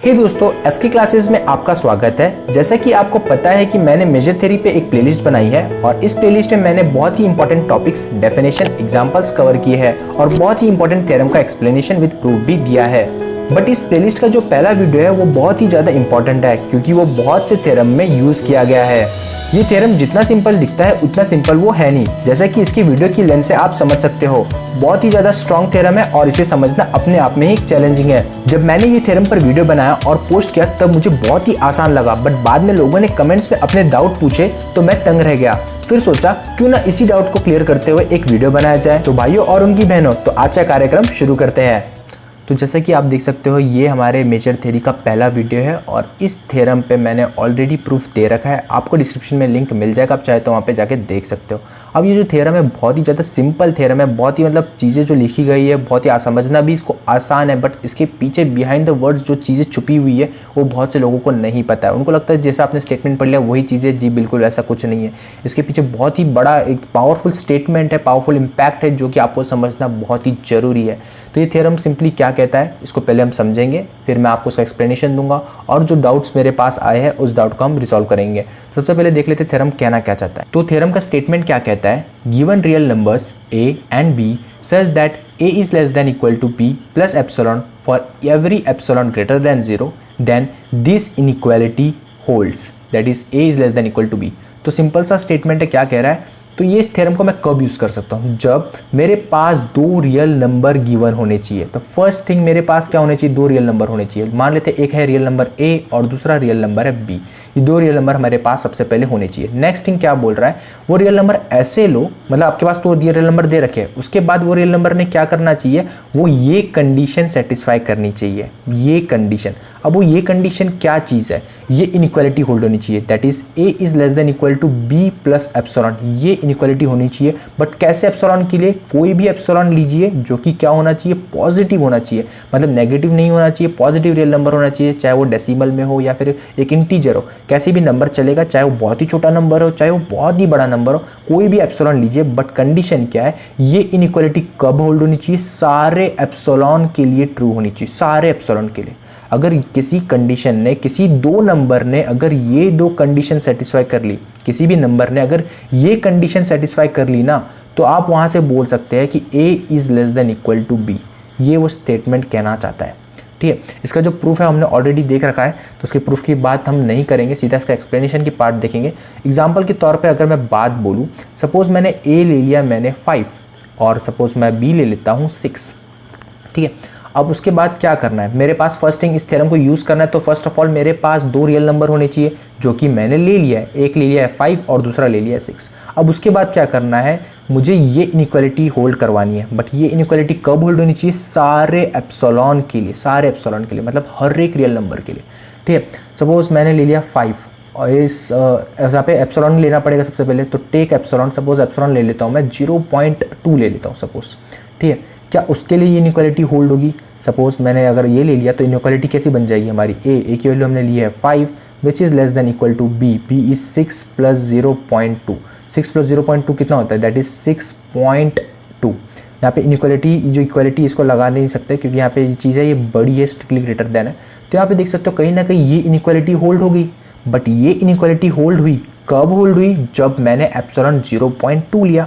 हे दोस्तों, SK classes में आपका स्वागत है। जैसा कि आपको पता है कि मैंने मेजर थ्योरी पे एक प्लेलिस्ट बनाई है और इस प्लेलिस्ट में मैंने बहुत ही important topics, definition, examples cover किए हैं और बहुत ही इंपॉर्टेंट थ्योरम का एक्सप्लेनेशन विद प्रूफ भी दिया है। बट इस प्लेलिस्ट का जो पहला वीडियो है वो बहुत ही ज़्यादा इंपॉर्टेंट है क्योंकि वो बहुत से थ्योरम में यूज़ किया गया है। ये थ्योरम जितना सिंपल दिखता है उतना सिंपल वो है नहीं, जैसा कि इसकी वीडियो की लेंथ से आप समझ सकते हो। बहुत ही ज़्यादा स्ट्रॉन्ग थ्योरम है और इसे समझना अपने आप में ही चैलेंजिंग है। जब मैंने ये थ्योरम पर वीडियो बनाया और पोस्ट किया तब मुझे बहुत ही आसान लगा, बट बाद में लोगों ने कमेंट्स में अपने डाउट पूछे तो मैं तंग रह गया। फिर सोचा क्यों ना इसी डाउट को क्लियर करते हुए एक वीडियो बनाया जाए। तो भाइयों और उनकी बहनों, तो आज का कार्यक्रम शुरू करते हैं। तो जैसा कि आप देख सकते हो ये हमारे मेजर थ्योरी का पहला वीडियो है और इस थ्योरम पे मैंने ऑलरेडी प्रूफ दे रखा है। आपको डिस्क्रिप्शन में लिंक मिल जाएगा, आप चाहे तो वहाँ पे जाके देख सकते हो। अब ये जो थ्योरम है बहुत ही ज़्यादा सिंपल थ्योरम है, बहुत ही चीज़ें जो लिखी गई है बहुत ही समझना भी इसको आसान है, बट इसके पीछे बिहाइंड द वर्ड्स जो चीज़ें छुपी हुई है वो बहुत से लोगों को नहीं पता है। उनको लगता है जैसा आपने स्टेटमेंट पढ़ लिया वही चीज़ें, जी बिल्कुल ऐसा कुछ नहीं है। इसके पीछे बहुत ही बड़ा एक पावरफुल स्टेटमेंट है, पावरफुल इम्पैक्ट है जो कि आपको समझना बहुत ही ज़रूरी है। तो ये थ्योरम सिंपली क्या कहता है इसको पहले हम समझेंगे, फिर मैं आपको उसका एक्सप्लेनेशन दूंगा और जो डाउट्स मेरे पास आए हैं उस डाउट को हम रिजॉल्व करेंगे। सबसे पहले देख लेते हैं थ्योरम कहना क्या चाहता है। तो थ्योरम का स्टेटमेंट क्या कहता है, given real numbers a and b such that a is less than equal to b plus epsilon for every epsilon greater than 0 then this inequality holds, that is a is less than equal to b। तो simple सा statement है, क्या कह रहा है, तो ये theorem को मैं कब यूज़ कर सकता हूँ, जब मेरे पास दो रियल नंबर गिवन होने चाहिए। तो फर्स्ट थिंग मेरे पास क्या होने चाहिए, दो रियल नंबर होने चाहिए। मान लेते एक है रियल नंबर a और दूसरा रियल नंबर है b, ये दो रियल नंबर हमारे पास सबसे पहले होने चाहिए। नेक्स्ट थिंग क्या बोल रहा है, वो रियल नंबर ऐसे लो, मतलब आपके पास तो रियल नंबर दे रखे हैं, उसके बाद वो रियल नंबर ने क्या करना चाहिए, वो ये कंडीशन सेटिस्फाई करनी चाहिए, ये कंडीशन। अब वो ये कंडीशन क्या चीज़ है, ये इनइक्वालिटी होल्ड होनी चाहिए, that is a is less than equal to b plus epsilon, ये इनइक्वालिटी होनी चाहिए। बट कैसे एप्सिलॉन के लिए, कोई भी एप्सिलॉन लीजिए जो कि क्या होना चाहिए, पॉजिटिव होना चाहिए, मतलब नेगेटिव नहीं होना चाहिए, पॉजिटिव रियल नंबर होना चाहिए, चाहे वो डेसिमल में हो या फिर एक इंटीजर हो, कैसे भी नंबर चलेगा, चाहे वो बहुत ही छोटा नंबर हो चाहे वो बहुत ही बड़ा नंबर हो, कोई भी एप्सिलॉन लीजिए। बट कंडीशन क्या है, ये इनइक्वालिटी कब होल्ड होनी चाहिए, सारे एप्सिलॉन के लिए ट्रू होनी चाहिए, सारे एप्सिलॉन के लिए। अगर किसी कंडीशन ने, किसी दो नंबर ने अगर ये दो कंडीशन सेटिस्फाई कर ली, किसी भी नंबर ने अगर ये कंडीशन सेटिस्फाई कर ली ना, तो आप वहाँ से बोल सकते हैं कि a is less than equal to b। ये वो स्टेटमेंट कहना चाहता है, ठीक है। इसका जो प्रूफ है हमने ऑलरेडी देख रखा है, तो उसके प्रूफ की बात हम नहीं करेंगे, सीधा इसका एक्सप्लेनेशन की पार्ट देखेंगे। एग्जाम्पल के तौर पर अगर मैं बात बोलूँ, सपोज मैंने a ले लिया मैंने 5 और सपोज मैं b ले लेता हूँ 6, ठीक है। अब उसके बाद क्या करना है, मेरे पास फर्स्ट थिंग इस थ्योरम को यूज़ करना है, तो फर्स्ट ऑफ ऑल मेरे पास दो रियल नंबर होने चाहिए जो कि मैंने ले लिया है, एक ले लिया है 5 और दूसरा ले लिया है 6। अब उसके बाद क्या करना है, मुझे ये इनइक्वालिटी होल्ड करवानी है। बट ये इनइक्वालिटी कब होल्ड होनी चाहिए, सारे एप्सिलॉन के लिए, सारे एप्सिलॉन के लिए, मतलब हर एक रियल नंबर के लिए, ठीक है। सपोज मैंने ले लिया 5 और इस यहाँ पे एप्सिलॉन लेना पड़ेगा सबसे पहले, तो टेक एप्सिलॉन, सपोज एप्सिलॉन ले लेता हूँ मैं 0.2 ले लेता हूँ सपोज, ठीक है। क्या उसके लिए ये इनइक्वालिटी होल्ड होगी, सपोज मैंने अगर ये ले लिया तो इनइक्वालिटी कैसी बन जाएगी हमारी, a की वैल्यू हमने ली है 5 which is less than equal to b, b is 6 plus 0.2, 6 plus 0.2 कितना होता है, दैट इज 6.2। यहाँ पे इनइक्वालिटी, जो इक्वालिटी इसको लगा नहीं सकते क्योंकि यहाँ पे ये चीज़ है, ये बड़ी है, स्ट्रिक्टली ग्रेटर देन है। तो यहाँ पे देख सकते हो कहीं ना कहीं ये इनइक्वालिटी होल्ड हो गई। बट ये इनइक्वालिटी होल्ड हुई कब, होल्ड हुई जब मैंने एप्सिलॉन 0.2 लिया।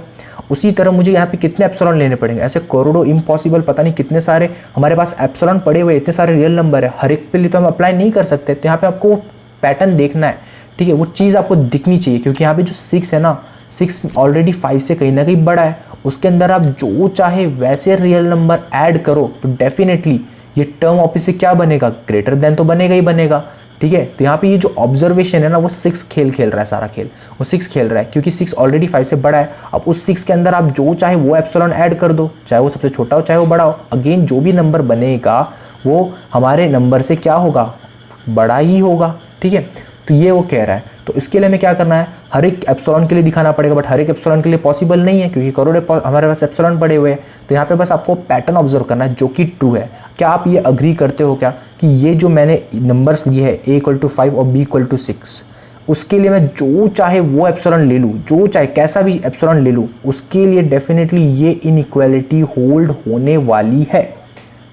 उसी तरह मुझे यहाँ पे कितने एप्सिलॉन लेने पड़ेंगे, ऐसे करोड़ों, इम्पॉसिबल, पता नहीं कितने सारे हमारे पास एप्सिलॉन पड़े हुए, इतने सारे रियल नंबर है, हर एक पे लिए तो हम अप्लाई नहीं कर सकते। तो यहाँ पे आपको पैटर्न देखना है, ठीक है, वो चीज़ आपको दिखनी चाहिए, क्योंकि यहाँ पे जो 6 है ना, 6 ऑलरेडी 5 से कहीं ना कहीं बड़ा है, उसके अंदर आप जो चाहे वैसे रियल नंबर ऐड करो तो डेफिनेटली ये टर्म ऑफिस से क्या बनेगा, ग्रेटर देन तो बनेगा ही बनेगा, ठीक है। तो यहाँ पे ये जो ऑब्जर्वेशन है ना, वो 6 खेल रहा है, सारा खेल वो 6 खेल रहा है, क्योंकि 6 ऑलरेडी 5 से बड़ा है। अब उस 6 के अंदर आप जो चाहे वो एप्सिलॉन ऐड कर दो, चाहे वो सबसे छोटा हो चाहे वो बड़ा हो, अगेन जो भी नंबर बनेगा वो हमारे नंबर से क्या होगा, बड़ा ही होगा, ठीक है। तो ये वो कह रहा है। तो इसके लिए हमें क्या करना है, हर एक एप्सिलॉन के लिए दिखाना पड़ेगा, बट हर एक एप्सिलॉन के लिए पॉसिबल नहीं है क्योंकि करोड़ों हमारे पास एप्सिलॉन पड़े हुए हैं। तो यहाँ पे बस आपको पैटर्न ऑब्जर्व करना है जो कि ट्रू है। क्या आप ये अग्री करते हो क्या कि ये जो मैंने नंबर्स लिए है a = 5 और b = 6, उसके लिए मैं जो चाहे वो एप्सिलॉन ले लूँ, जो चाहे कैसा भी एप्सिलॉन ले लूँ, उसके लिए डेफिनेटली ये इनइक्वालिटी होल्ड होने वाली है,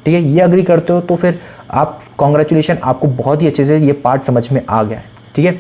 ठीक है। ये अग्री करते हो तो फिर आप कॉन्ग्रेचुलेशन, आपको बहुत ही अच्छे से ये पार्ट समझ में आ गया है, ठीक है।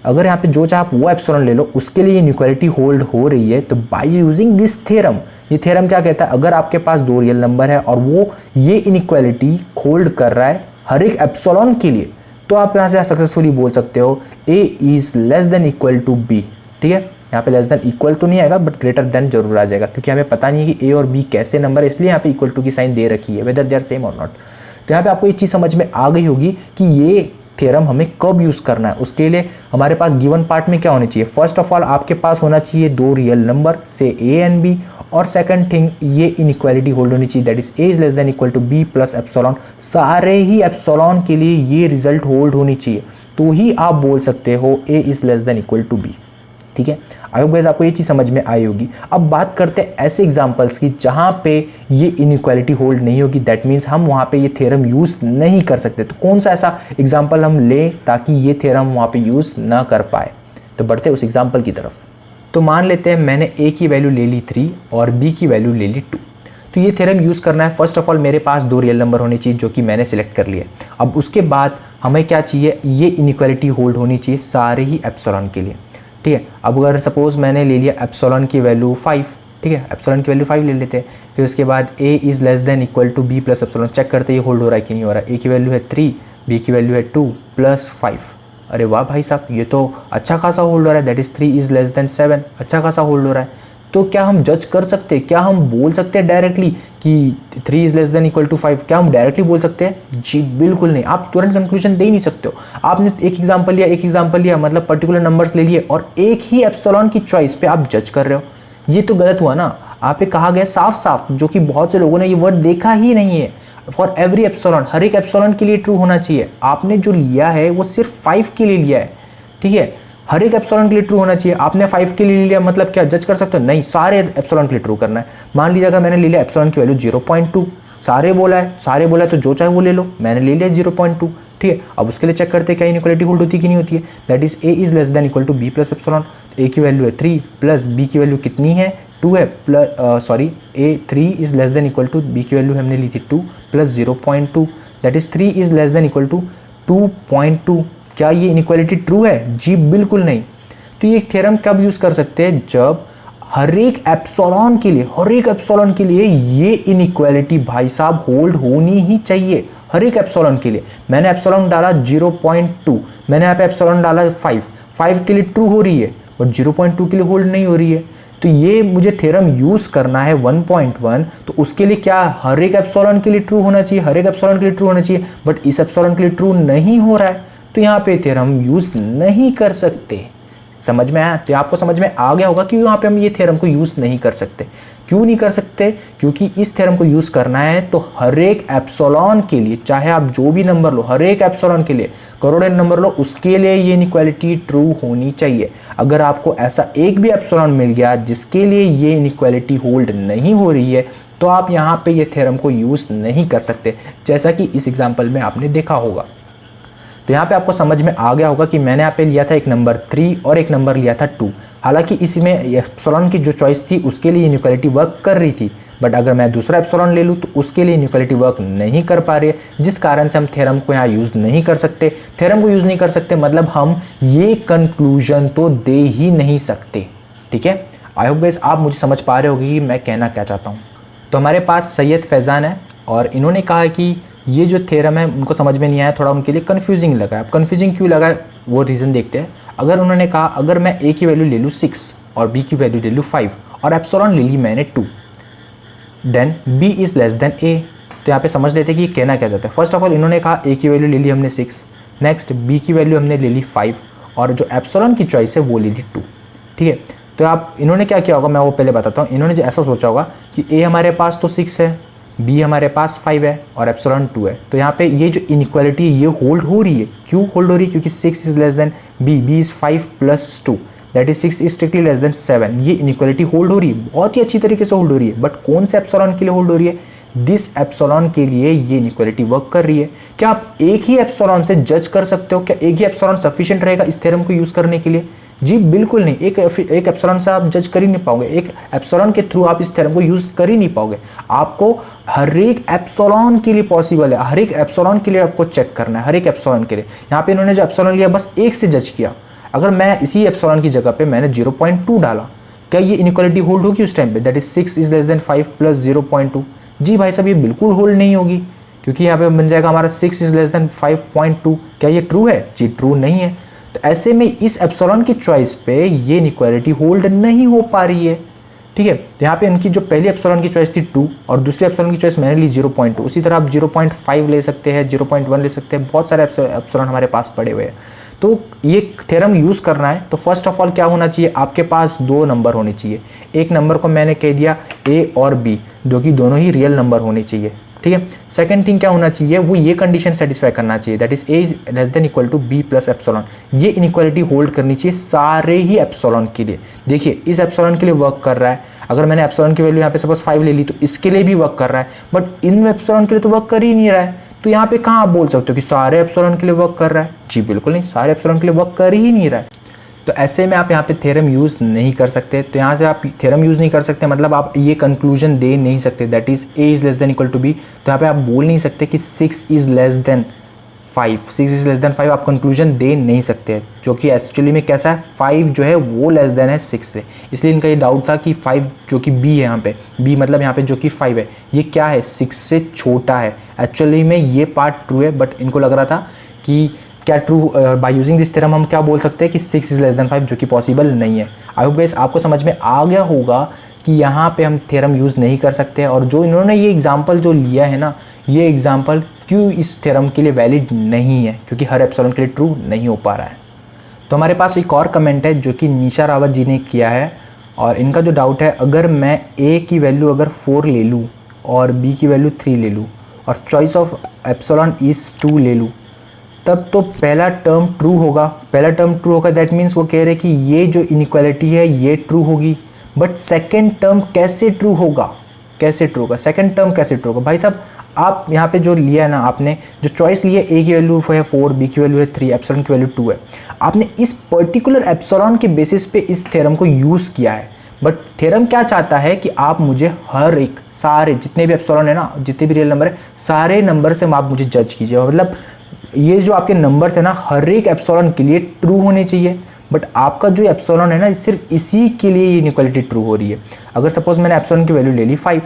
अगर यहाँ पे जो चाहे आप वो एप्सिलॉन ले लो, उसके लिए इनइक्वालिटी होल्ड हो रही है, तो बाय यूजिंग दिस थ्योरम, ये थ्योरम क्या कहता है, अगर आपके पास दो रियल नंबर है और वो ये इनइक्वालिटी होल्ड कर रहा है हर एक एप्सिलॉन के लिए, तो आप यहाँ से सक्सेसफुली बोल सकते हो a is less than equal to b, ठीक है। यहाँ पे लेस देन इक्वल तो नहीं आएगा, बट ग्रेटर देन जरूर आ जाएगा, क्योंकि हमें पता नहीं है कि a और b कैसे नंबर है, इसलिए यहाँ पे इक्वल टू की साइन दे रखी है, वेदर दे आर सेम और नॉट। तो यहाँ पे आपको ये चीज़ समझ में आ गई होगी कि ये थ्योरम हमें कब यूज़ करना है। उसके लिए हमारे पास गिवन पार्ट में क्या होनी चाहिए, फर्स्ट ऑफ ऑल आपके पास होना चाहिए दो रियल नंबर से a एंड b, और सेकंड थिंग ये इनइक्वालिटी होल्ड होनी चाहिए, that is a is less than equal to b plus epsilon. सारे ही एप्सिलॉन के लिए ये रिजल्ट होल्ड होनी चाहिए, तो ही आप बोल सकते हो a is less than equal to b, ठीक है। आई होप गाइस आपको ये चीज़ समझ में आई होगी। अब बात करते हैं ऐसे एग्जांपल्स की जहाँ पे ये इनइक्वालिटी होल्ड नहीं होगी, दैट मीन्स हम वहाँ पे ये थ्योरम यूज़ नहीं कर सकते। तो कौन सा ऐसा एग्जांपल हम लें ताकि ये थ्योरम वहाँ पे यूज़ ना कर पाए, तो बढ़ते उस एग्जांपल की तरफ। तो मान लेते हैं मैंने a की वैल्यू ले ली 3 और b की वैल्यू ले ली 2। तो ये थ्योरम यूज़ करना है, फर्स्ट ऑफ ऑल मेरे पास दो रियल नंबर होने चाहिए जो कि मैंने सिलेक्ट कर लिया। अब उसके बाद हमें क्या चाहिए, ये इनइक्वालिटी होल्ड होनी चाहिए सारे ही एप्सिलॉन के लिए, ठीक है। अब अगर सपोज मैंने ले लिया एप्सिलॉन की वैल्यू 5, ठीक है, एप्सिलॉन की वैल्यू 5 ले लेते हैं। फिर उसके बाद a is less than equal to b plus epsilon, check करते ये होल्ड हो रहा है कि नहीं हो रहा है। a की वैल्यू है 3, b की वैल्यू है 2 प्लस 5। अरे वाह भाई साहब, ये तो अच्छा खासा होल्ड हो रहा है, that is 3 is less then 7, अच्छा खासा होल्ड हो रहा है। तो क्या हम जज कर सकते हैं, क्या हम बोल सकते हैं डायरेक्टली कि 3 is less than equal to 5, क्या हम डायरेक्टली बोल सकते हैं? जी बिल्कुल नहीं, आप तुरंत कंक्लूजन दे ही नहीं सकते हो। आपने एक एग्जांपल लिया मतलब पर्टिकुलर नंबर्स ले लिए और एक ही एप्सिलॉन की चॉइस पे आप जज कर रहे हो, ये तो गलत हुआ ना। आप पे कहा गया साफ साफ, जो कि बहुत से लोगों ने ये वर्ड देखा ही नहीं है, फॉर एवरी एप्सिलॉन, हर एक एप्सिलॉन के लिए ट्रू होना चाहिए। आपने जो लिया है वो सिर्फ 5 के लिए लिया है, ठीक है, हर एक एप्सिलॉन के लिए ट्रू होना चाहिए। आपने 5 के लिए लिया मतलब क्या जज कर सकते हो? नहीं, सारे एप्सिलॉन के लिए ट्रू करना है। मान लीजिए अगर मैंने ले लिया एप्सिलॉन की वैल्यू 0.2, सारे बोला है तो जो चाहे वो ले लो, मैंने ले लिया 0.2, ठीक है। अब उसके लिए चेक करते हैं क्या इनइक्वालिटी होल्ड होती है कि नहीं होती है, that is a is less than equal to b plus epsilon. a की वैल्यू है 3 प्लस b की वैल्यू कितनी है, 2 है, plus a 3 is less than equal to b की वैल्यू हमने ली थी 2 plus 0.2, that is 3 is less than equal to 2.2। क्या ये इनइक्वालिटी ट्रू है? जी बिल्कुल नहीं। तो ये थ्योरम कब यूज़ कर सकते हैं, जब हर एक एप्सिलॉन के लिए ये इनइक्वालिटी भाई साहब होल्ड होनी ही चाहिए, हर एक एप्सिलॉन के लिए। मैंने एप्सिलॉन डाला 0.2, मैंने यहाँ पे एप्सिलॉन डाला 5 के लिए ट्रू हो रही है बट 0.2 के लिए होल्ड नहीं हो रही है। तो ये मुझे थ्योरम यूज़ करना है 1.1, तो उसके लिए क्या हर एक एप्सिलॉन के लिए ट्रू होना चाहिए, हर एक एप्सिलॉन के लिए ट्रू होना चाहिए, बट इस एप्सिलॉन के लिए ट्रू नहीं हो रहा है, तो यहाँ पे थ्योरम यूज़ नहीं कर सकते। समझ में आया? तो आपको समझ में आ गया होगा कि यहाँ पे हम ये थ्योरम को यूज़ नहीं कर सकते। क्यों नहीं कर सकते? क्योंकि इस थ्योरम को यूज़ करना है तो हर एक एप्सिलॉन के लिए, चाहे आप जो भी नंबर लो, हर एक एप्सिलॉन के लिए, करोड़ों नंबर लो, उसके लिए ये इनइक्वालिटी ट्रू होनी चाहिए। अगर आपको ऐसा एक भी एप्सिलॉन मिल गया जिसके लिए ये इनइक्वालिटी होल्ड नहीं हो रही है, तो आप यहाँ पे ये थ्योरम को यूज़ नहीं कर सकते, जैसा कि इस एग्जाम्पल में आपने देखा होगा। तो यहाँ पे आपको समझ में आ गया होगा कि मैंने यहाँ पे लिया था एक नंबर 3 और एक नंबर लिया था 2। हालांकि इसमें एप्सिलॉन की जो चॉइस थी उसके लिए इनइक्वालिटी वर्क कर रही थी, बट अगर मैं दूसरा एप्सिलॉन ले लूँ तो उसके लिए इनइक्वालिटी वर्क नहीं कर पा रही है, जिस कारण से हम थ्योरम को यहाँ यूज़ नहीं कर सकते। थ्योरम को यूज़ नहीं कर सकते मतलब हम ये कंक्लूजन तो दे ही नहीं सकते, ठीक है। आई होप गाइस आप मुझे समझ पा रहे होगे कि मैं कहना क्या चाहता हूँ। तो हमारे पास सैयद फैज़ान है और इन्होंने कहा कि ये जो थ्योरम है उनको समझ में नहीं आया, थोड़ा उनके लिए कन्फ्यूजिंग लगा। अब कन्फ्यूजिंग क्यों लगा वो रीज़न देखते हैं। अगर उन्होंने कहा अगर मैं a की वैल्यू ले लूँ 6 और b की वैल्यू ले लूँ 5 और एप्सिलॉन ले ली मैंने 2, then b is less than a। तो यहाँ पे समझ लेते हैं कि ये कहना क्या चाहता है। फर्स्ट ऑफ ऑल इन्होंने कहा a की वैल्यू ले ली हमने 6, नेक्स्ट b की वैल्यू हमने ले ली 5 और जो एप्सिलॉन की चॉइस है वो ले ली 2, ठीक है। तो आप इन्होंने क्या किया होगा मैं वो पहले बताता हूँ। इन्होंने जो ऐसा सोचा होगा कि a हमारे पास तो 6 है, b हमारे पास 5 है और एप्सिलॉन 2 है, तो यहाँ पे ये जो इनइक्वालिटी ये होल्ड हो रही है। क्यों होल्ड हो रही है? क्योंकि 6 is less then b is 5 plus 2, that is 6 is strictly less than 7। ये इनइक्वालिटी होल्ड हो रही है, बहुत ही अच्छी तरीके से होल्ड हो रही है। बट कौन से एप्सिलॉन के लिए होल्ड हो रही है? दिस एप्सिलॉन के लिए ये इनइक्वालिटी वर्क कर रही है। क्या आप एक ही एप्सिलॉन से जज कर सकते हो? क्या एक ही एप्सिलॉन सफिशिएंट रहेगा इस थ्योरम को यूज़ करने के लिए? जी बिल्कुल नहीं, एक एप्सिलॉन से आप जज कर ही नहीं पाओगे, एक एप्सिलॉन के थ्रू आप इस थ्योरम को यूज कर ही नहीं पाओगे। आपको हर एक एप्सिलॉन के लिए पॉसिबल है, हर एक एप्सिलॉन के लिए आपको चेक करना है, हर एक एप्सिलॉन के लिए। यहाँ पे इन्होंने जो एप्सिलॉन लिया बस एक से जज किया, अगर मैं इसी एप्सिलॉन की जगह पे मैंने 0.2 डाला, क्या ये इनइक्वालिटी होल्ड होगी उस टाइम पे? That is 6 is less than 5 plus 0.2। जी भाई साहब ये बिल्कुल होल्ड नहीं होगी, क्योंकि यहाँ पे बन जाएगा हमारा 6 इज लेस देन 5.2। क्या ये ट्रू है? जी ट्रू नहीं है। तो ऐसे में इस एप्सिलॉन की चॉइस पे ये इनइक्वालिटी होल्ड नहीं हो पा रही है, ठीक है। तो यहाँ पे इनकी जो पहली एप्सिलॉन की चॉइस थी 2 और दूसरी एप्सिलॉन की चॉइस मैंने ली 0.2। उसी तरह आप 0.5 ले सकते हैं, 0.1 ले सकते हैं, बहुत सारे एप्सिलॉन हमारे पास पड़े हुए हैं। तो ये थ्योरम यूज़ करना है तो फर्स्ट ऑफ ऑल क्या होना चाहिए, आपके पास दो नंबर होने चाहिए। एक नंबर को मैंने कह दिया ए और बी, जो कि दोनों ही रियल नंबर होने चाहिए, ठीक है। सेकंड थिंग क्या होना चाहिए, वो ये कंडीशन सेटिस्फाई करना चाहिए, that is a is less than equal to b plus epsilon. ये इनइक्वालिटी होल्ड करनी चाहिए सारे ही एप्सिलॉन के लिए। देखिए इस एप्सिलॉन के लिए वर्क कर रहा है, अगर मैंने एप्सिलॉन की वैल्यू यहाँ पे सपोज 5 ले ली तो इसके लिए भी वर्क कर रहा है, बट इन एप्सिलॉन के लिए तो वर्क कर ही नहीं रहा है। तो यहाँ पे कहाँ आप बोल सकते हो कि सारे एप्सिलॉन के लिए वर्क कर रहा है? जी बिल्कुल नहीं, सारे एप्सिलॉन के लिए वर्क कर ही नहीं रहा है। तो ऐसे में आप यहाँ पे थ्योरम यूज़ नहीं कर सकते। तो यहाँ से आप थ्योरम यूज़ नहीं कर सकते, मतलब आप ये कंक्लूजन दे नहीं सकते that is a is less than equal to b. तो यहाँ पे आप बोल नहीं सकते कि 6 is less than 5, 6 is less than 5 आप कंक्लूजन दे नहीं सकते, जो कि एक्चुअली में कैसा है, 5 जो है वो लेस देन है 6 से। इसलिए इनका ये डाउट था कि 5 जो कि बी है, यहाँ पे बी मतलब यहाँ पे जो कि 5 है, ये क्या है, 6 से छोटा है। एक्चुअली में ये पार्ट ट्रू है, बट इनको लग रहा था कि क्या true, by using this theorem हम क्या बोल सकते हैं कि 6 इज़ लेस देन 5, जो कि पॉसिबल नहीं है। आई होप गाइस आपको समझ में आ गया होगा कि यहाँ पे हम थ्योरम यूज़ नहीं कर सकते। और जो इन्होंने ये एग्जांपल जो लिया है ना, ये एग्जांपल क्यों इस थ्योरम के लिए वैलिड नहीं है, क्योंकि हर एप्सिलॉन के लिए ट्रू नहीं हो पा रहा है। तो हमारे पास एक और कमेंट है जो कि निशा रावत जी ने किया है, और इनका जो डाउट है, अगर मैं ए की वैल्यू अगर 4 ले लूँ और बी की वैल्यू 3 ले लूँ और चॉइस ऑफ एप्सिलॉन इज़ 2 ले लूँ, तब तो पहला टर्म ट्रू होगा। पहला टर्म ट्रू होगा, दैट मीन्स वो कह रहे कि ये जो इनइक्वालिटी है ये ट्रू होगी। बट सेकेंड टर्म कैसे ट्रू होगा, कैसे ट्रू होगा, सेकेंड टर्म कैसे ट्रू होगा? भाई साहब आप यहाँ पे जो लिया है ना, आपने जो चॉइस ली है, ए की वैल्यू है 4, बी की वैल्यू है 3, एप्सिलॉन की वैल्यू 2 है, आपने इस पर्टिकुलर एप्सिलॉन के बेसिस पे इस थ्योरम को यूज़ किया है। बट थ्योरम क्या चाहता है कि आप मुझे हर एक, सारे जितने भी एप्सिलॉन है ना, जितने भी रियल नंबर है, सारे नंबर से आप मुझे जज कीजिए। मतलब ये जो आपके नंबर्स है ना, हर एक एप्सिलॉन के लिए ट्रू होने चाहिए। बट आपका जो एप्सिलॉन है ना, सिर्फ इसी के लिए ये इनइक्वालिटी ट्रू हो रही है। अगर सपोज मैंने एप्सिलॉन की वैल्यू ले ली 5,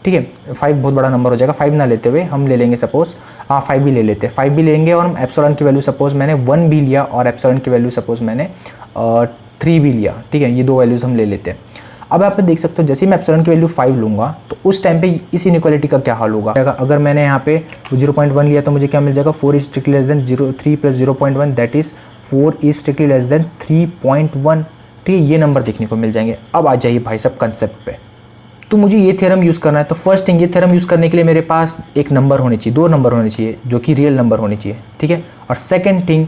ठीक है, 5 बहुत बड़ा नंबर हो जाएगा, 5 ना लेते हुए हम ले लेंगे सपोज 5 भी ले लेते हैं, 5 भी लेंगे, और हम एप्सिलॉन की वैल्यू सपोज मैंने 1 भी लिया और एप्सिलॉन की वैल्यू सपोज मैंने 3 भी लिया, ठीक है, ये दो वैल्यूज़ हम ले लेते हैं। अब आप देख सकते हो जैसे ही मैं एप्सिलॉन की वैल्यू 5 लूँगा तो उस टाइम पे इस इनइक्वालिटी का क्या हाल होगा। अगर मैंने यहाँ पे 0.1 लिया तो मुझे क्या मिल जाएगा, 4 is strictly less than 3 plus 0.1, that is 4 is strictly less than 3.1, ठीक है, ये नंबर देखने को मिल जाएंगे। अब आ जाइए भाई साहब कंसेप्ट पे। तो मुझे ये थ्योरम यूज़ करना है, तो फर्स्ट थिंग, ये थ्योरम यूज़ करने के लिए मेरे पास एक नंबर होने चाहिए, दो नंबर होने चाहिए जो कि रियल नंबर होने चाहिए, ठीक है। और सेकंड थिंग,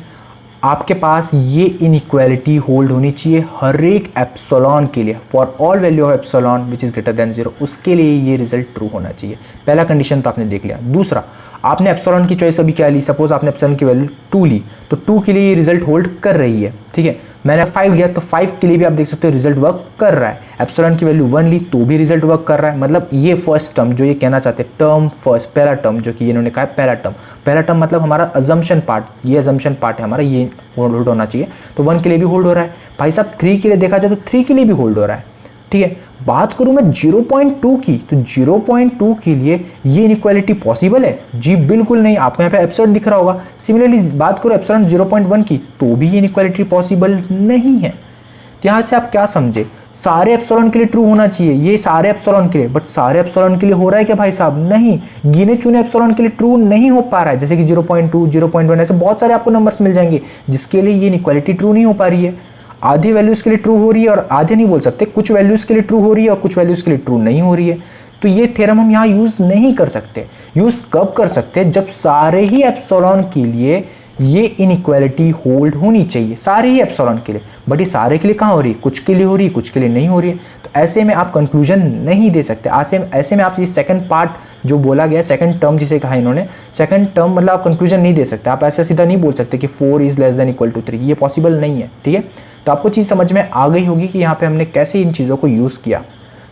आपके पास ये इनइक्वालिटी होल्ड होनी चाहिए हर एक एप्सिलॉन के लिए, for all value of epsilon which is greater than 0, उसके लिए ये रिजल्ट ट्रू होना चाहिए। पहला कंडीशन तो आपने देख लिया। दूसरा, आपने एप्सिलॉन की चॉइस अभी क्या ली, सपोज आपने एप्सिलॉन की वैल्यू 2 ली, तो 2 के लिए ये रिजल्ट होल्ड कर रही है, ठीक है। मैंने 5 लिया तो 5 के लिए भी आप देख सकते हो रिजल्ट वर्क कर रहा है। एप्सिलॉन की वैल्यू 1 ली तो भी रिजल्ट वर्क कर रहा है। मतलब ये फर्स्ट टर्म जो ये कहना चाहते हैं, टर्म फर्स्ट, पहला टर्म जो कि इन्होंने कहा है पहला टर्म मतलब हमारा अजम्पशन पार्ट, ये अजम्पशन पार्ट है हमारा, ये होल्ड होना चाहिए। तो 1 के लिए भी होल्ड हो रहा है। भाई साहब 3 के लिए देखा जाए तो 3 के लिए भी होल्ड हो रहा है, ठीक है। बात करूं मैं 0.2 की, तो 0.2 के लिए ये इनइक्वालिटी पॉसिबल है? जी बिल्कुल नहीं। आपको यहाँ पे एप्सिलॉन दिख रहा होगा। सिमिलरली बात करो एप्सिलॉन 0.1 की, तो भी ये इनइक्वालिटी पॉसिबल नहीं है। तो यहाँ से आप क्या समझे, सारे एप्सिलॉन के लिए ट्रू होना चाहिए, ये सारे एप्सिलॉन के लिए, बट सारे एप्सिलॉन के लिए हो रहा है क्या भाई साहब? नहीं, गिने चुने एप्सिलॉन के लिए ट्रू नहीं हो पा रहा है। जैसे कि 0.2, 0.1, ऐसे बहुत सारे आपको नंबर्स मिल जाएंगे जिसके लिए ये इनइक्वालिटी ट्रू नहीं हो पा रही है। आधी वैल्यूज़ के लिए ट्रू हो रही है और आधे नहीं बोल सकते, कुछ वैल्यूज़ के लिए ट्रू हो रही है और कुछ वैल्यूज़ के लिए ट्रू नहीं हो रही है। तो ये थ्योरम हम यहाँ यूज़ नहीं कर सकते। यूज़ कब कर सकते हैं, जब सारे ही एप्सिलॉन के लिए ये इनइक्वालिटी होल्ड होनी चाहिए, सारे ही एप्सिलॉन के लिए। बट ये सारे के लिए कहाँ हो रही है, कुछ के लिए हो रही है, कुछ के लिए नहीं हो रही है। तो ऐसे में आप कंक्लूजन नहीं दे सकते। ऐसे में आप ये सेकंड पार्ट जो बोला गया, सेकंड टर्म जिसे कहा इन्होंने, सेकंड टर्म मतलब आप कंक्लूजन नहीं दे सकते। आप ऐसे सीधा नहीं बोल सकते कि 4 is less than equal to 3, ये पॉसिबल नहीं है, ठीक है। तो आपको चीज़ समझ में आ गई होगी कि यहाँ पे हमने कैसे इन चीज़ों को यूज़ किया।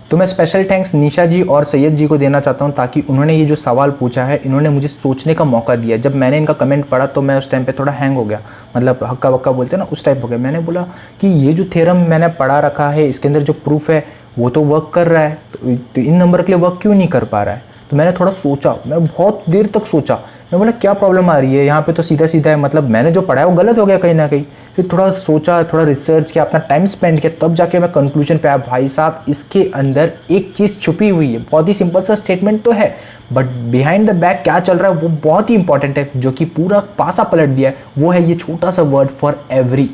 तो मैं स्पेशल थैंक्स निशा जी और सैयद जी को देना चाहता हूँ, ताकि उन्होंने ये जो सवाल पूछा है इन्होंने मुझे सोचने का मौका दिया। जब मैंने इनका कमेंट पढ़ा तो मैं उस टाइम पे थोड़ा हैंग हो गया, मतलब हक्का बक्का बोलते हैं ना, उस टाइप हो गया। मैंने बोला कि ये जो थ्योरम मैंने पढ़ा रखा है इसके अंदर जो प्रूफ है वो तो वर्क कर रहा है, तो इन नंबर के लिए वर्क क्यों नहीं कर पा रहा है। तो मैंने थोड़ा सोचा, मैं बहुत देर तक सोचा, मैं बोला क्या प्रॉब्लम आ रही है यहाँ पे, तो सीधा सीधा है, मतलब मैंने जो पढ़ा है वो गलत हो गया कहीं ना कहीं। फिर थोड़ा सोचा, थोड़ा रिसर्च किया, अपना टाइम स्पेंड किया, तब जाके मैं कंक्लूजन पे आया, भाई साहब इसके अंदर एक चीज़ छुपी हुई है। बहुत ही सिंपल सा स्टेटमेंट तो है, बट बिहाइंड द बैक क्या चल रहा है वो बहुत ही इंपॉर्टेंट है, जो कि पूरा पासा पलट दिया है। वो है ये छोटा सा वर्ड फॉर एवरी।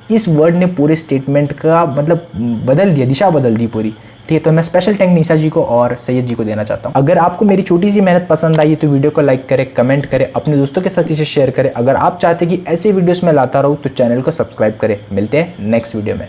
इस वर्ड ने पूरे स्टेटमेंट का मतलब बदल दिया, दिशा बदल दी पूरी। ठीक है, तो मैं स्पेशल थैंक निशा जी को और सैयद जी को देना चाहता हूँ। अगर आपको मेरी छोटी सी मेहनत पसंद आई तो वीडियो को लाइक करें, कमेंट करें, अपने दोस्तों के साथ इसे शेयर करें। अगर आप चाहते कि ऐसे वीडियोस मैं लाता रहूँ तो चैनल को सब्सक्राइब करें। मिलते हैं नेक्स्ट वीडियो में।